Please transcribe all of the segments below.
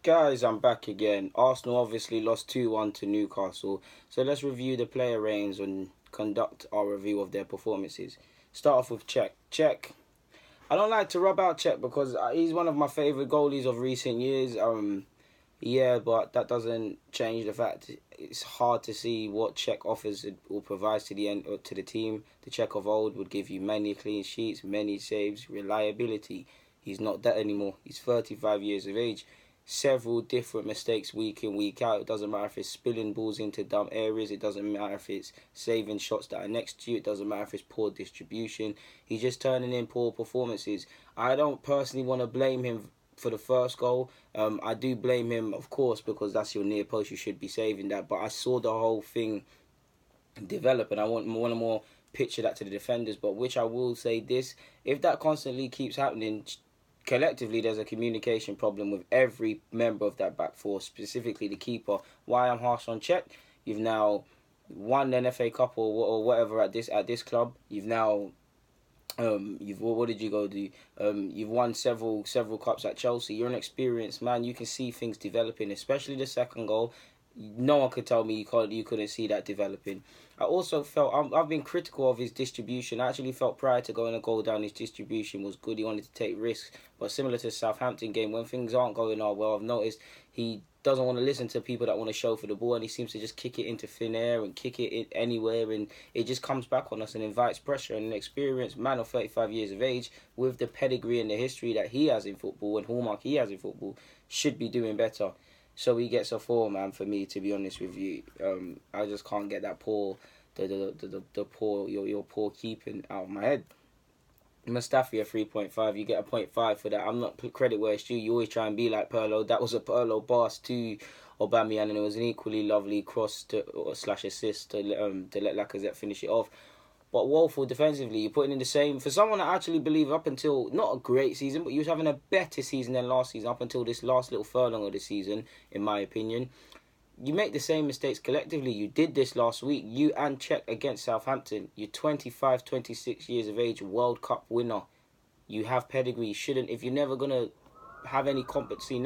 Guys, I'm back again. Arsenal obviously lost 2-1 to Newcastle, so let's review the player names and conduct our review of their performances. Start off with Cech. Cech, I don't like to rub out Cech because he's one of my favourite goalies of recent years. Yeah, but that doesn't change the fact it's hard to see what Cech offers or provides to the team. The Cech of old would give you many clean sheets, many saves, reliability. He's not that anymore. He's 35 years of age. Several different mistakes week in, week out. It doesn't matter if it's spilling balls into dumb areas. It doesn't matter if it's saving shots that are next to you. It doesn't matter if it's poor distribution. He's just turning in poor performances. I don't personally want to blame him for the first goal. I do blame him, of course, because that's your near post. You should be saving that. But I saw the whole thing develop, and I want to more picture that to the defenders. But which I will say this, if that constantly keeps happening, collectively, there's a communication problem with every member of that back four, specifically the keeper. Why I'm harsh on Cech? You've now won an FA Cup or whatever at this club. You've now what did you go do? You've won several cups at Chelsea. You're an experienced man. You can see things developing, especially the second goal. No one could tell me you couldn't see that developing. I also felt I've been critical of his distribution. I actually felt prior to going a goal down, his distribution was good. He wanted to take risks, but similar to the Southampton game, when things aren't going all well, I've noticed he doesn't want to listen to people that want to show for the ball, and he seems to just kick it into thin air and kick it in anywhere, and it just comes back on us and invites pressure. And an experienced man of 35 years of age, with the pedigree and the history that he has in football and hallmark he has in football, should be doing better. So he gets a 4, man, for me, to be honest with you. I just can't get that your poor keeping out of my head. Mustafi a 3.5. You get a 0.5 for that. I'm not credit where it's due. You always try and be like Pirlo. That was a Pirlo pass to Aubameyang, and it was an equally lovely cross slash assist to let Lacazette finish it off. But woeful defensively, you're putting in the same for someone that actually believe up until not a great season, but you was having a better season than last season up until this last little furlong of the season, in my opinion. You make the same mistakes collectively. You did this last week. You and Cech against Southampton. You're 25, 26 years of age, World Cup winner. You have pedigree. You shouldn't, if you're never gonna have any competency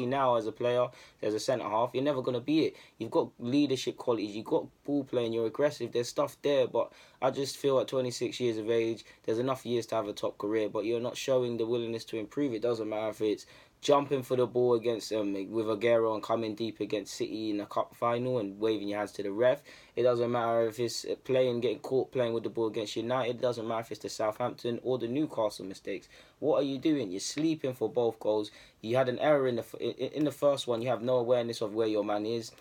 now as a player, as a centre half, you're never going to be it. You've got leadership qualities, you've got ball playing, you're aggressive, there's stuff there, but I just feel at 26 years of age, there's enough years to have a top career, but you're not showing the willingness to improve. It doesn't matter if it's jumping for the ball against with Aguero and coming deep against City in the cup final and waving your hands to the ref. It doesn't matter if it's getting caught playing with the ball against United. It doesn't matter if it's the Southampton or the Newcastle mistakes. What are you doing? You're sleeping for both goals. You had an error in the first one. You have no awareness of where your man is.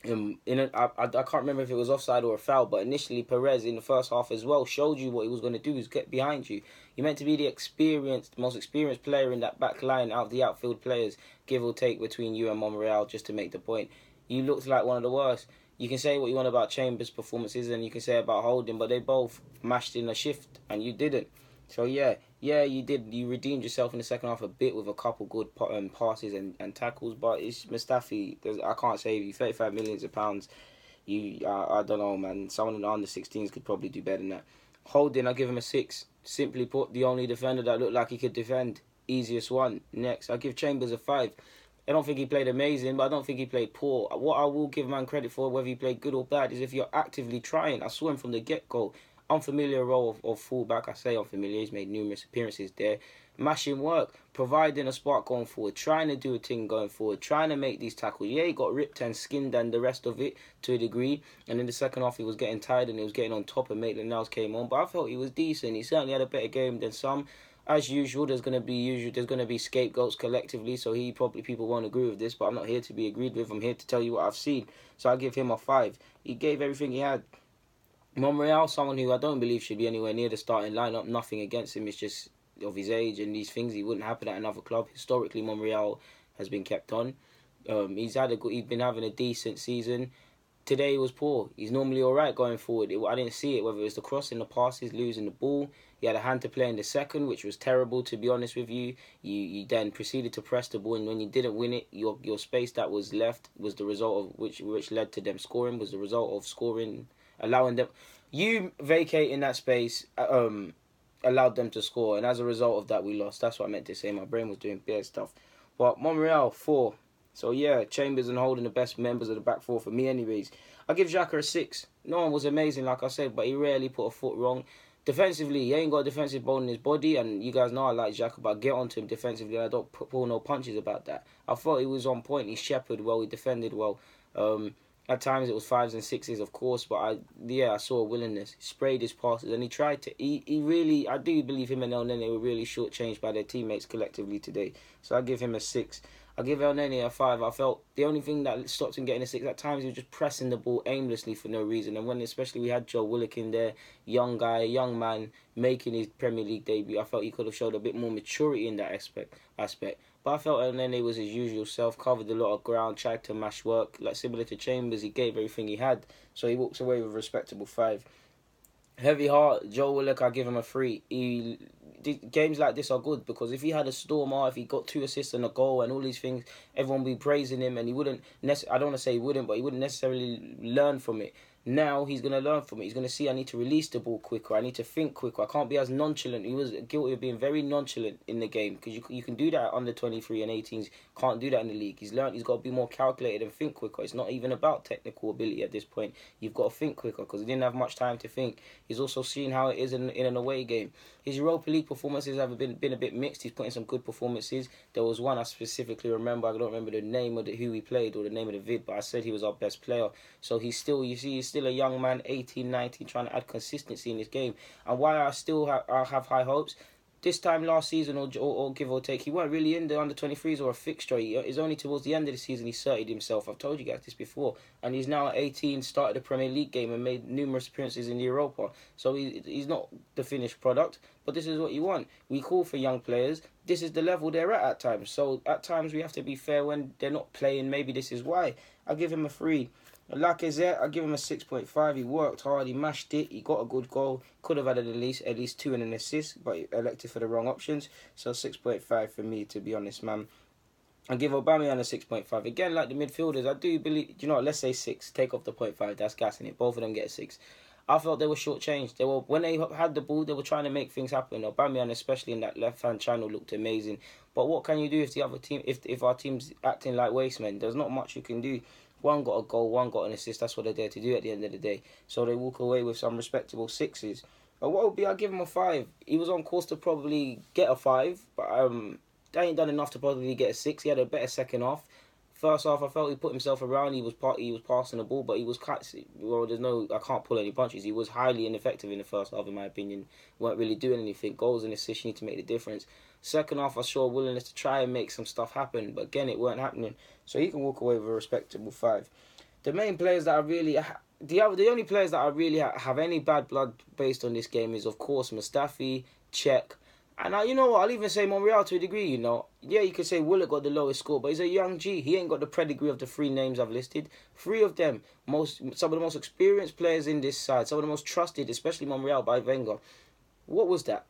I can't remember if it was offside or a foul, but initially Perez in the first half as well showed you what he was going to do, is get behind you. You're meant to be the most experienced player in that back line out of the outfield players, give or take between you and Monreal, just to make the point. You looked like one of the worst. You can say what you want about Chambers' performances and you can say about Holding, but they both mashed in a shift and you didn't. So yeah, you did. You redeemed yourself in the second half a bit with a couple good passes and tackles, but it's Mustafi. I can't save you. 35 millions of pounds. I don't know, man. Someone in the under 16s could probably do better than that. Holding, I give him a 6. Simply put, the only defender that looked like he could defend. Easiest one. Next, I give Chambers a 5. I don't think he played amazing, but I don't think he played poor. What I will give man credit for, whether he played good or bad, is if you're actively trying. I saw him from the get-go. Unfamiliar role of fullback. I say unfamiliar. He's made numerous appearances there. Mashing work, providing a spark going forward, trying to do a thing going forward, trying to make these tackles. Yeah, he got ripped and skinned and the rest of it to a degree. And in the second half, he was getting tired and he was getting on top, and Maitland-Niles came on. But I felt he was decent. He certainly had a better game than some. As usual, there's going to be scapegoats collectively. So people won't agree with this, but I'm not here to be agreed with. I'm here to tell you what I've seen. So I give him a 5. He gave everything he had. Monreal, someone who I don't believe should be anywhere near the starting lineup. Nothing against him. It's just of his age and these things. He wouldn't happen at another club. Historically, Monreal has been kept on. He's been having a decent season. Today was poor. He's normally all right going forward. I didn't see it, whether it was the crossing, the passes, losing the ball. He had a hand to play in the second, which was terrible, to be honest with you. You then proceeded to press the ball, and when you didn't win it, your space that was left was the result of which led to them scoring, was the result of scoring, allowing them. You vacating that space allowed them to score, and as a result of that, we lost. That's what I meant to say. My brain was doing bad stuff. But Monreal, 4. So yeah, Chambers and Holding the best members of the back four for me anyways. I give Xhaka a 6. No one was amazing, like I said, but he rarely put a foot wrong. Defensively, he ain't got a defensive bone in his body, and you guys know I like Xhaka, but I get onto him defensively, and I don't pull no punches about that. I thought he was on point. He shepherded well. He defended well. At times it was 5s and 6s, of course, but I saw a willingness. He sprayed his passes, and he tried to. He really, I do believe him and El Nene were really shortchanged by their teammates collectively today. So I give him a 6. I give El Nene a 5. I felt the only thing that stopped him getting a 6 at times, he was just pressing the ball aimlessly for no reason. And when especially we had Joe Willock in there, young guy, young man, making his Premier League debut, I felt he could have showed a bit more maturity in that aspect. But I felt El Nene was his usual self, covered a lot of ground, tried to mash work. Like similar to Chambers, he gave everything he had. So he walks away with a respectable 5. Heavy heart, Joe Willock, I give him a 3. Games like this are good because if he had a stormer, if he got 2 assists and a goal and all these things, everyone would be praising him, and he wouldn't. I don't want to say he wouldn't, but he wouldn't necessarily learn from it. Now he's going to learn from it. He's going to see I need to release the ball quicker. I need to think quicker. I can't be as nonchalant. He was guilty of being very nonchalant in the game because you can do that at under 23 and 18s. Can't do that in the league. He's learned. He's got to be more calculated and think quicker. It's not even about technical ability at this point. You've got to think quicker because he didn't have much time to think. He's also seen how it is in an away game. His Europa League performances have been a bit mixed. He's put in some good performances. There was one I specifically remember. I don't remember the name of who he played or the name of the vid, but I said he was our best player. So he's still a young man, 18, 19, trying to add consistency in this game. And why I still have high hopes, this time last season or give or take, he weren't really in the under-23s or a fixture. It's only towards the end of the season he certified himself. I've told you guys this before. And he's now at 18, started a Premier League game and made numerous appearances in the Europa. So he's not the finished product, but this is what you want. We call for young players. This is the level they're at times. So at times we have to be fair when they're not playing. Maybe this is why. I give him a 3. Lacazette, I give him a 6.5. He worked hard, he mashed it, he got a good goal. Could have had at least 2 and an assist, but he elected for the wrong options. So 6.5 for me, to be honest, man. I give Aubameyang a 6.5. Again, like the midfielders, I do believe, let's say 6. Take off the 0.5, that's gassing it. Both of them get a 6. I felt they were shortchanged. When they had the ball, they were trying to make things happen. Aubameyang, especially in that left-hand channel, looked amazing. But what can you do if the other team, if our team's acting like waste men? There's not much you can do. One got a goal, one got an assist. That's what they're there to do at the end of the day. So they walk away with some respectable 6s. But what would be? I give him a 5. He was on course to probably get a 5, but they ain't done enough to probably get a 6. He had a better second half. First half, I felt he put himself around. He was passing the ball, but he was I can't pull any punches. He was highly ineffective in the first half, in my opinion. Weren't really doing anything. Goals and assists need to make the difference. Second half, I saw a willingness to try and make some stuff happen, but again, it weren't happening. So he can walk away with a respectable 5. The main players that I really, the only players that I really have any bad blood based on this game is, of course, Mustafi, Cech, and you know what? I'll even say Monreal to a degree. Yeah, you could say Willock got the lowest score, but he's a young G. He ain't got the pedigree of the 3 names I've listed. 3 of them, some of the most experienced players in this side, some of the most trusted, especially Monreal by Wenger. What was that?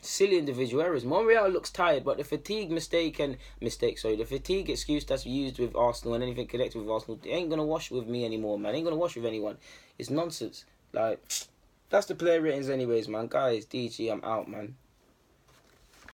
Silly individual errors. Monreal looks tired, but the fatigue the fatigue excuse that's used with Arsenal and anything connected with Arsenal, it ain't gonna wash with me anymore, man. It ain't gonna wash with anyone. It's nonsense. Like, that's the player ratings anyways, man. Guys, DG, I'm out, man.